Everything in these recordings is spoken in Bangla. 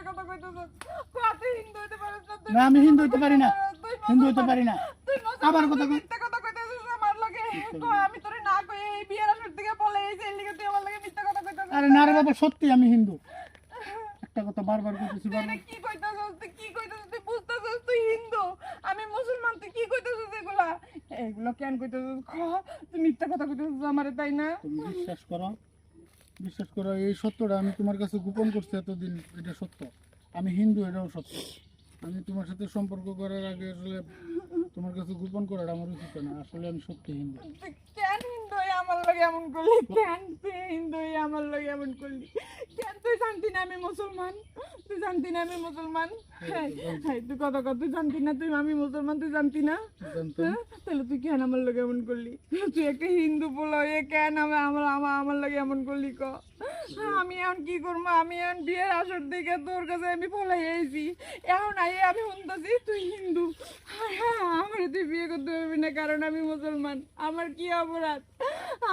কথা কইতেছস তুই হিন্দু হইতে পারিস না না আমি হিন্দু হইতে পারি না, হিন্দু হইতে পারি না। তুই আবার কথা কই, মিথ্যা কথা কইতেছস আমার লাগে কই আমি তোরে না কই এই বিয়ের আসর থেকে বলে এই যে লিগে তুই আমার লাগে মিথ্যা কথা কইতেছস আরে না রে বাবা সত্যি আমি হিন্দু। একটা কথা বারবার কইতেছি, তুই বারবার। কি কইতেছস তুই কি কইতেছস তুই বুঝতেছস তুই হিন্দু আমি মুসলমান তুই কি কইতেছস এগুলা এগুলা কেন কইতেছস তুই মিথ্যা কথা কইতেছস আমারে তাই না তুমি বিশ্বাস করো, বিশ্বাস করো এই সত্যটা আমি তোমার কাছে গোপন করছি এতদিন, এটা সত্য। আমি হিন্দু, এটাও সত্য। আমি তোমার সাথে সম্পর্ক করার আগে আসলে তোমার কাছে গোপন করাটা আমার উচিত না, আসলে আমি সত্যি হিন্দু। তুই কেন হিন্দু হয়ে আমার লাগে এমন করলি কেন তুই হিন্দু হয়ে আমার লাগে এমন করলি কেন তুই জানতি না আমি মুসলমান তুই জানতি না আমি মুসলমান তুই কথা কর তুই জানতি না তুই আমি মুসলমান তুই জানতি না জানতাম। হ্যাঁ? তাহলে তুই কেন আমার লাগে এমন করলি তুই একটা হিন্দু বলে হয়ে কেন আমার লাগে এমন করলি ক আমি এখন কি করবো আমি এখন বিয়ের আসর থেকে তোর কাছে আমি পলাই আইছি এখন আইয়ে আমি শুনতেছি তুই হিন্দু হ্যাঁ আমার তুই বিয়ে করতে পারবি না কারণ আমি মুসলমান আমার কি অপরাধ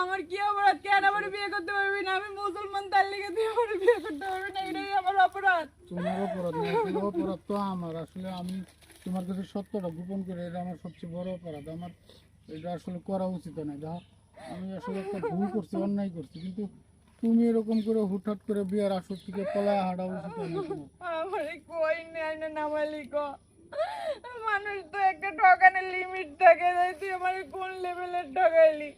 আমার কি অপরাধ কেন আমার বিয়ে করতে পারবি না আমি মুসলমান তার লিগে তুই আমার বিয়ে করতে পারবি না এটাই আমার অপরাধ তোমার অপরাধ না, আসলে অপরাধ তো আমার। আসলে আমি তোমার কাছে সত্যটা গোপন করে, এটা আমার সবচেয়ে বড় অপরাধ। আমার এটা আসলে করা উচিত না। দেখো আমি আসলে একটা ভুল করছি, অন্যায় করছি, কিন্তু তুমি এরকম করে হুটহাট করে বিয়ার আসর থেকে পলায় হাঁটা উচিত না তোমার। আমার কই নেই না নামালি ক মানুষ তো একটা ঠকানোর লিমিট থাকে তাই তুই আমার কোন লেভেলের ঠকাইলি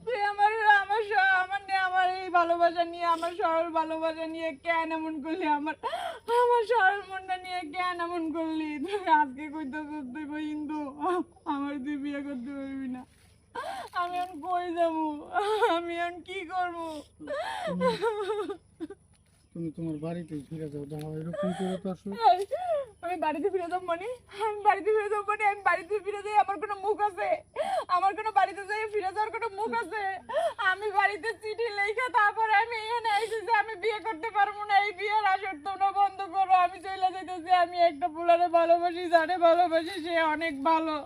তুই আমার আমার আমার নিয়ে আমার এই ভালোবাসা নিয়ে আমার সরল ভালোবাসা নিয়ে কেন এমন করলি আমার আমার সরল মনটা নিয়ে কেন এমন করলি তুই আজকে কইতেছিস তুই হিন্দু আমার তুই বিয়ে করতে পারবি না আমি এখন কই যাবো আমি এখন কি করবো তুমি তোমার বাড়িতে ফিরে যাও। দেখো এরকম করে তো আসলে আমি বাড়িতে ফিরে যাবো মানে আমি বাড়িতে ফিরে যাবো মানে আমি বাড়িতে ফিরে যাই আমার কোনো মুখ আছে আমার কোনো বাড়িতে যাই ফিরে যাওয়ার কোনো মুখ আছে আমি বাড়িতে চিঠি লেখা তারপরে আমি এখানে এসে যে আমি বিয়ে করতে পারবো না এই বিয়ের আসর তোমরা বন্ধ করো আমি চলে যেতেছি আমি একটা পোলারে ভালোবাসি যারে ভালোবাসি সে অনেক ভালো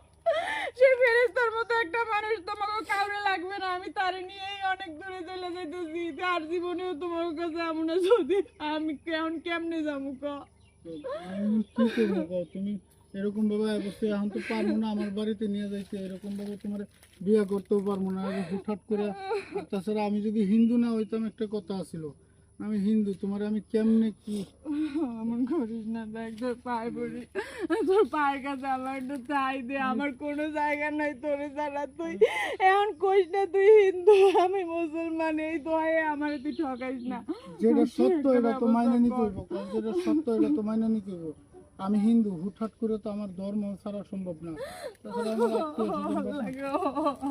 সে ফেরেশতার মতো একটা মানুষ তোমাকে কাউরে লাগবে না আমি তারে নিয়েই অনেক দূরে চলে যেতেছি তার জীবনেও তোমার কাছে এমন না যদি আমি কেমনে যাবো ক আমি কি করবো কও? তুমি এরকম ভাবে অবশ্যই এখন তো পারবো না আমার বাড়িতে নিয়ে যাইতে, এরকম ভাবে তোমার বিয়ে করতেও পারবো না। আর হুটহাট করে, আর তাছাড়া আমি যদি হিন্দু না হইতাম, একটা কথা ছিল আমি হিন্দু, তোমার আমি কেমনে কি। এমন করিস না দেখ তোর পায়ে পড়ি তোর পায়ের কাছে আমার একটু চাই দে আমার কোনো জায়গা নাই তোরে ছাড়া তুই এখন কইস না তুই হিন্দু আমি মুসলমান এই দয়ে আমার তুই ঠকাইস না যেটা সত্য এটা তো মাইনে নিতে হইব, যেটা সত্য এটা তো মাইনে নিতে হইব। আমি হিন্দু, হুটহাট করে তো আমার ধর্ম ছাড়া সম্ভব না। তাছাড়া আমার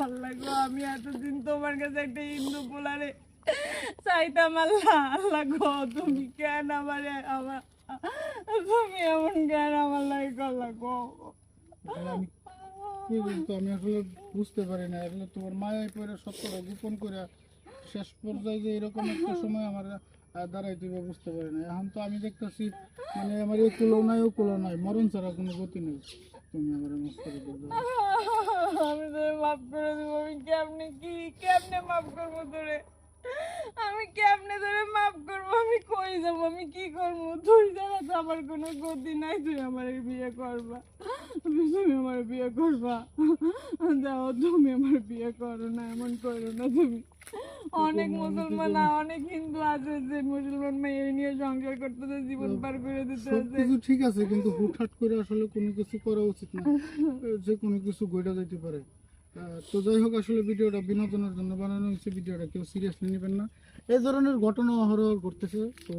আল্লাহ গো আমি এতদিন তোমার কাছে একটা হিন্দু পোলারে চাইতাম আল্লাহ আল্লাহ গো তুমি কেন আমারে আমার তুমি এমন কেন আমার লাগে করলা গো আসলে আমি কি বলতো, আমি আসলে বুঝতে পারি না। আসলে তোমার মায়ের পরে সত্যটা গোপন করে শেষ পর্যায়ে যে এরকম একটা সময় আমার দাঁড়াইতে হবে বুঝতে পারি না। এখন তো আমি দেখতেছি মানে আমার এই কুলো নাই ও কুলো নাই, মরণ ছাড়া কোনো গতি নেই। তুমি আমার মাফ করে দেবে। আমি তোরে মাফ করে দেবো আমি কেমনে মাফ করবো তোরে আমি কেমনে তোরে মাফ করবো আমি কই যাবো আমি কি করবো তুই ছাড়া তো আমার কোনো গতি নাই তুই আমার বিয়ে করবা তুমি আমার বিয়ে করবা যাও তুমি আমার বিয়ে করো না এমন করো না তুমি অনেক মুসলমান অনেক হিন্দু আছে যে মুসলমান মেয়ে নিয়ে সংসার করতেছে জীবন পার করে দিতে আছে সবকিছু ঠিক আছে, কিন্তু হুটহাট করে আসলে কোনো কিছু করা উচিত না, যে কোনো কিছু ঘটে যেতে পারে। তো যাই হোক, আসলে ভিডিওটা বিনোদনের জন্য বানানো হয়েছে, ভিডিওটা কেউ সিরিয়াসলি নেবেন না। এই ধরনের ঘটনা অহরহ ঘটতেছে, তো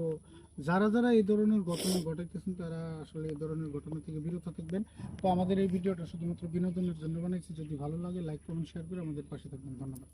যারা যারা এই ধরনের ঘটনা ঘটাইতেছেন তারা আসলে এই ধরনের ঘটনা থেকে বিরত থাকবেন। তো আমাদের এই ভিডিওটা শুধুমাত্র বিনোদনের জন্য বানাইছি, যদি ভালো লাগে লাইক কমেন্ট শেয়ার করে আমাদের পাশে থাকবেন। ধন্যবাদ।